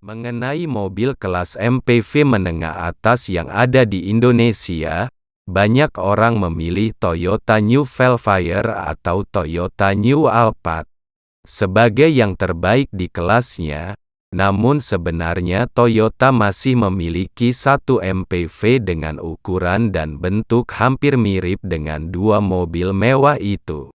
Mengenai mobil kelas MPV menengah atas yang ada di Indonesia, banyak orang memilih Toyota New Velfire atau Toyota New Alphard sebagai yang terbaik di kelasnya. Namun sebenarnya Toyota masih memiliki satu MPV dengan ukuran dan bentuk hampir mirip dengan dua mobil mewah itu,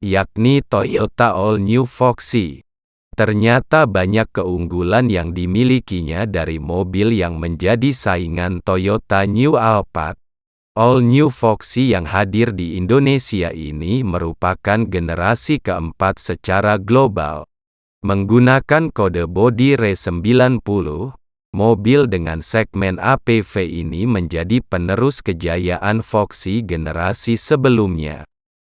yakni Toyota All New Foxy. Ternyata banyak keunggulan yang dimilikinya dari mobil yang menjadi saingan Toyota New Alphard. All New Foxy yang hadir di Indonesia ini merupakan generasi keempat secara global. Menggunakan kode bodi RE90, mobil dengan segmen APV ini menjadi penerus kejayaan Foxy generasi sebelumnya.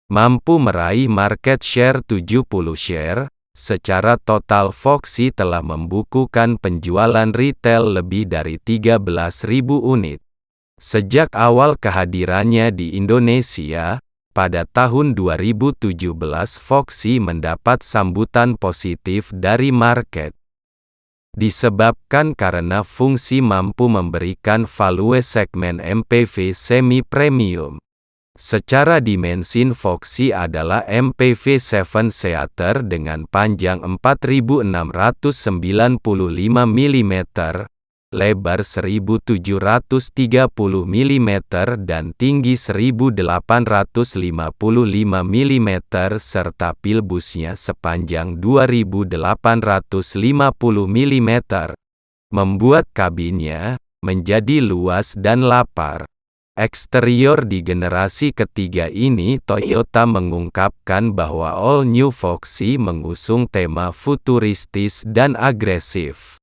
Mampu meraih market share 70 share, secara total Foxy telah membukukan penjualan retail lebih dari 13.000 unit. Sejak awal kehadirannya di Indonesia, pada tahun 2017 Foxy mendapat sambutan positif dari market. Disebabkan karena fungsi mampu memberikan value segmen MPV semi-premium. Secara dimensi Foxy adalah MPV 7-seater dengan panjang 4.695 mm, lebar 1.730 mm dan tinggi 1.855 mm serta pilbusnya sepanjang 2.850 mm, membuat kabinnya menjadi luas dan lapar. Eksterior di generasi ketiga ini Toyota mengungkapkan bahwa All New Foxy mengusung tema futuristis dan agresif,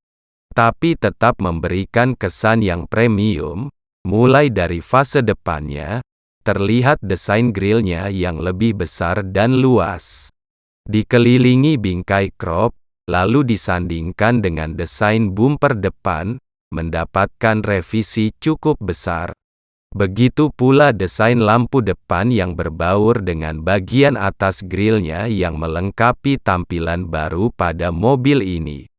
tapi tetap memberikan kesan yang premium. Mulai dari fase depannya, terlihat desain grillnya yang lebih besar dan luas, dikelilingi bingkai crop, lalu disandingkan dengan desain bumper depan, mendapatkan revisi cukup besar. Begitu pula desain lampu depan yang berbaur dengan bagian atas grillnya yang melengkapi tampilan baru pada mobil ini.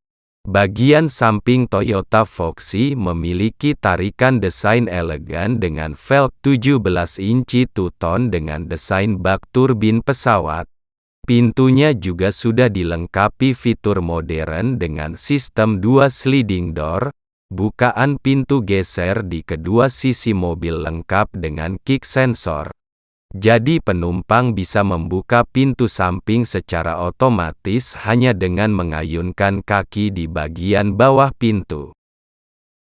Bagian samping Toyota Foxy memiliki tarikan desain elegan dengan velg 17 inci two-tone dengan desain bak turbin pesawat. Pintunya juga sudah dilengkapi fitur modern dengan sistem 2 sliding door, bukaan pintu geser di kedua sisi mobil lengkap dengan kick sensor. Jadi penumpang bisa membuka pintu samping secara otomatis hanya dengan mengayunkan kaki di bagian bawah pintu.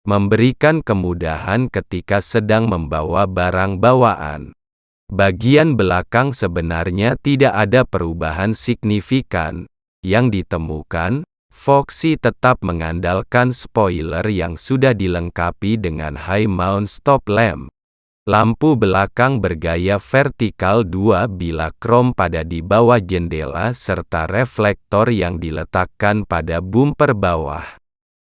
Memberikan kemudahan ketika sedang membawa barang bawaan. Bagian belakang sebenarnya tidak ada perubahan signifikan. Yang ditemukan, Foxy tetap mengandalkan spoiler yang sudah dilengkapi dengan high mount stop lamp. Lampu belakang bergaya vertikal 2 bilah krom pada di bawah jendela serta reflektor yang diletakkan pada bumper bawah.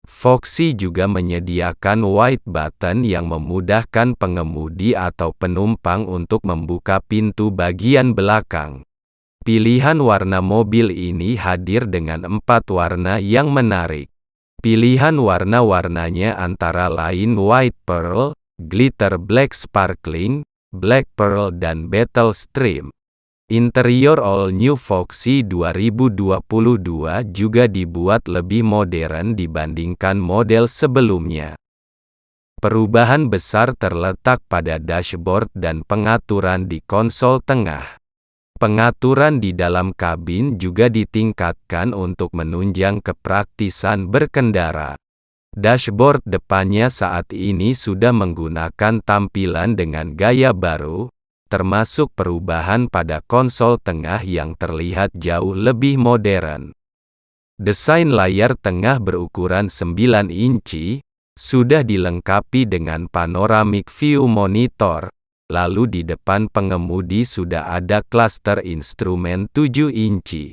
Foxy juga menyediakan white button yang memudahkan pengemudi atau penumpang untuk membuka pintu bagian belakang. Pilihan warna mobil ini hadir dengan 4 warna yang menarik. Pilihan warna-warnanya antara lain white pearl, glitter black sparkling, black pearl dan battle stream. Interior All New Foxy 2022 juga dibuat lebih modern dibandingkan model sebelumnya. Perubahan besar terletak pada dashboard dan pengaturan di konsol tengah. Pengaturan di dalam kabin juga ditingkatkan untuk menunjang kepraktisan berkendara. Dashboard depannya saat ini sudah menggunakan tampilan dengan gaya baru, termasuk perubahan pada konsol tengah yang terlihat jauh lebih modern. Desain layar tengah berukuran 9 inci, sudah dilengkapi dengan panoramic view monitor, lalu di depan pengemudi sudah ada klaster instrumen 7 inci.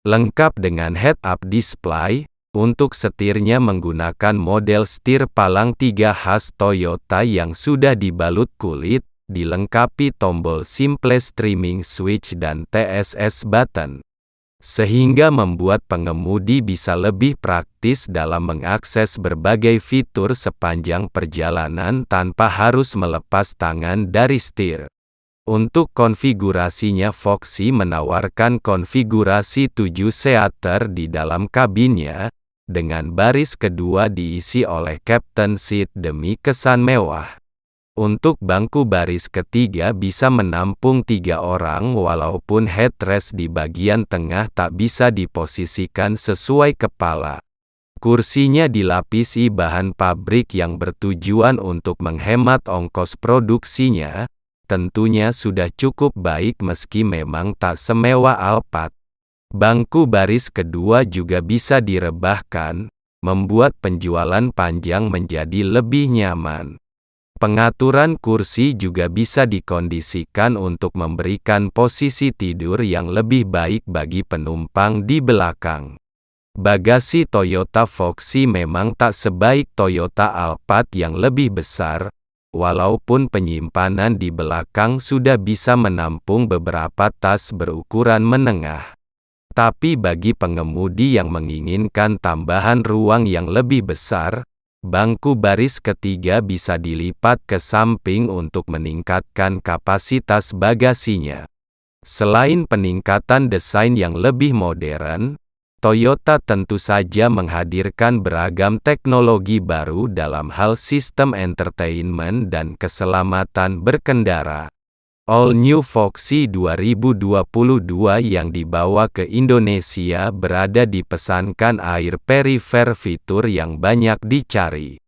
Lengkap dengan head-up display. Untuk setirnya menggunakan model setir palang 3 khas Toyota yang sudah dibalut kulit, dilengkapi tombol simple streaming switch dan TSS button. sehingga membuat pengemudi bisa lebih praktis dalam mengakses berbagai fitur sepanjang perjalanan tanpa harus melepas tangan dari setir. Untuk konfigurasinya, Foxy menawarkan konfigurasi 7 seater di dalam kabinnya, dengan baris kedua diisi oleh Captain Seat demi kesan mewah. Untuk bangku baris ketiga bisa menampung 3 orang walaupun headrest di bagian tengah tak bisa diposisikan sesuai kepala. Kursinya dilapisi bahan pabrik yang bertujuan untuk menghemat ongkos produksinya, tentunya sudah cukup baik meski memang tak semewah Alphard. Bangku baris kedua juga bisa direbahkan, membuat penjualan panjang menjadi lebih nyaman. Pengaturan kursi juga bisa dikondisikan untuk memberikan posisi tidur yang lebih baik bagi penumpang di belakang. Bagasi Toyota Foxy memang tak sebaik Toyota Alphard yang lebih besar, walaupun penyimpanan di belakang sudah bisa menampung beberapa tas berukuran menengah. Tapi bagi pengemudi yang menginginkan tambahan ruang yang lebih besar, bangku baris ketiga bisa dilipat ke samping untuk meningkatkan kapasitas bagasinya. Selain peningkatan desain yang lebih modern, Toyota tentu saja menghadirkan beragam teknologi baru dalam hal sistem entertainment dan keselamatan berkendara. All New Foxy 2022 yang dibawa ke Indonesia berada di pesankan air perifer, fitur yang banyak dicari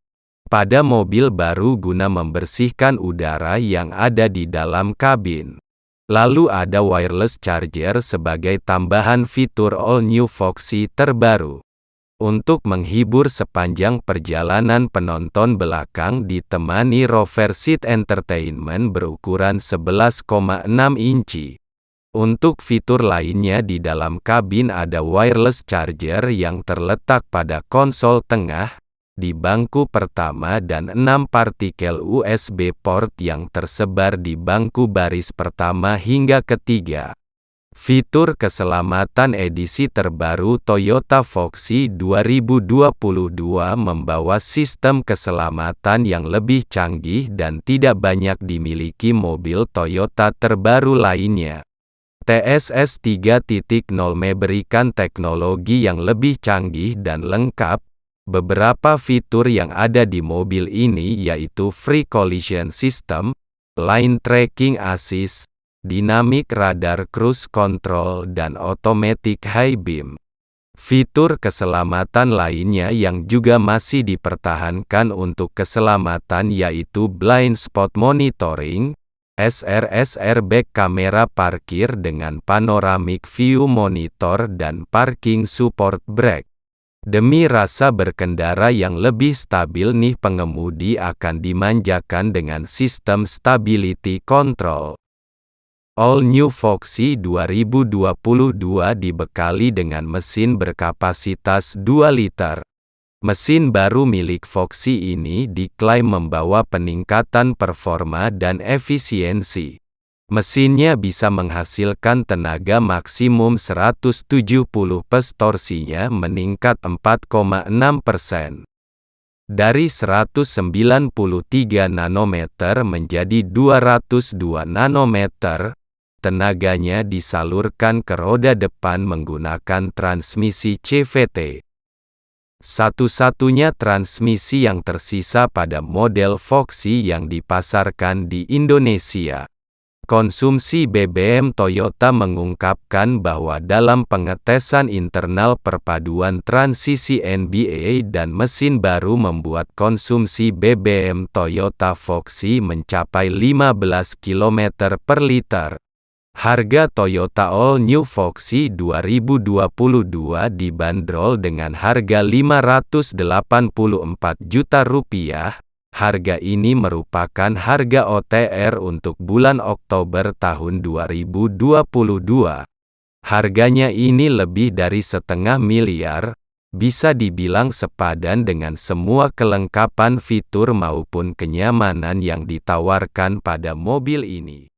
pada mobil baru guna membersihkan udara yang ada di dalam kabin. Lalu ada wireless charger sebagai tambahan fitur All New Foxy terbaru. Untuk menghibur sepanjang perjalanan, penonton belakang ditemani Rover Seat Entertainment berukuran 11,6 inci. Untuk fitur lainnya di dalam kabin ada wireless charger yang terletak pada konsol tengah, di bangku pertama dan 6 partikel USB port yang tersebar di bangku baris pertama hingga ketiga. Fitur keselamatan edisi terbaru Toyota Foxy 2022 membawa sistem keselamatan yang lebih canggih dan tidak banyak dimiliki mobil Toyota terbaru lainnya. TSS 3.0 memberikan teknologi yang lebih canggih dan lengkap. Beberapa fitur yang ada di mobil ini yaitu Free Collision System, Lane Tracking Assist, Dynamic Radar Cruise Control dan Automatic High Beam. Fitur keselamatan lainnya yang juga masih dipertahankan untuk keselamatan yaitu Blind Spot Monitoring, SRS Airbag Kamera Parkir dengan Panoramic View Monitor dan Parking Support Brake. Demi rasa berkendara yang lebih stabil nih, pengemudi akan dimanjakan dengan sistem Stability Control. All New Foxy 2022 dibekali dengan mesin berkapasitas 2 liter. Mesin baru milik Foxy ini diklaim membawa peningkatan performa dan efisiensi. Mesinnya bisa menghasilkan tenaga maksimum 170 PS, torsinya meningkat 4,6%. Dari 193 nanometer menjadi 202 nanometer. Tenaganya disalurkan ke roda depan menggunakan transmisi CVT. Satu-satunya transmisi yang tersisa pada model Foxy yang dipasarkan di Indonesia. Konsumsi BBM Toyota mengungkapkan bahwa dalam pengetesan internal perpaduan transisi NBA dan mesin baru membuat konsumsi BBM Toyota Foxy mencapai 15 km per liter. Harga Toyota All New Foxy 2022 dibanderol dengan harga Rp584 juta. Harga ini merupakan harga OTR untuk bulan Oktober tahun 2022. Harganya ini lebih dari $500 miliar, bisa dibilang sepadan dengan semua kelengkapan fitur maupun kenyamanan yang ditawarkan pada mobil ini.